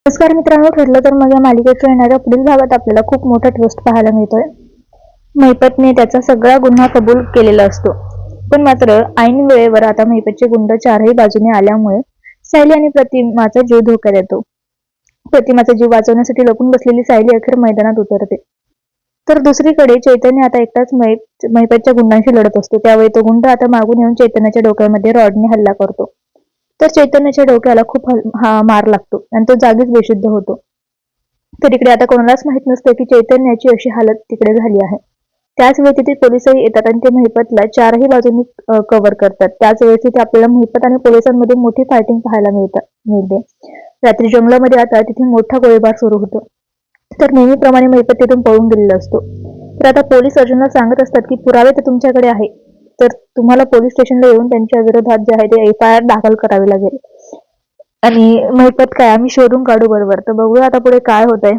नमस्कार मित्रांनो, ठरलं तर मग या मालिकेच्या येणाऱ्या पुढील भागात आपल्याला खूप मोठा ट्विस्ट पाहायला मिळतोय. महिपतने त्याचा सगळा गुन्हा कबूल केलेला असतो, पण मात्र ऐन वेळेवर आता महिपतचे गुंड चारही बाजूने आल्यामुळे सायली आणि प्रतिमाचा जीव धोक्यात येतो. प्रतिमाचा जीव वाचवण्यासाठी लपून बसलेली सायली अखेर मैदानात उतरते. तर दुसरीकडे चैतन्य आता एकटाच महिपतच्या गुंडांशी लढत असतो. त्यावेळी तो गुंड आता मागून येऊन चैतन्याच्या डोक्यामध्ये रॉडने हल्ला करतो. तर चैतन्याच्या डोक्याला खूप मार लागतो आणि तो जागीच बेशुद्ध होतो. तर इकडे आता कोणालाच माहित नसतं की चैतन्याची अशी हालत तिकडे झाली आहे. त्याच वेळी तिथे पोलिसही येतात आणि ते महिपतला चारही बाजूंनी कव्हर करतात. त्याच वेळी तिथे आपल्याला महिपत आणि पोलिसांमध्ये मोठी फायटिंग पाहायला मिळते. रात्री जंगलामध्ये आता तिथे मोठा गोळीबार सुरू होतो. तर नेहमीप्रमाणे महिपत तिथून पळून गेलेला असतो. तर आता पोलीस अर्जुनला सांगत असतात की पुरावे तर तुमच्याकडे आहे, तर तुम्हाला पोलीस स्टेशनला येऊन त्यांच्या विरोधात जे आहे ते FIR दाखल करावी लागेल. आणि महिपत काय, आम्ही शोधून काढू बरोबर. तर बघूया आता पुढे काय होतंय.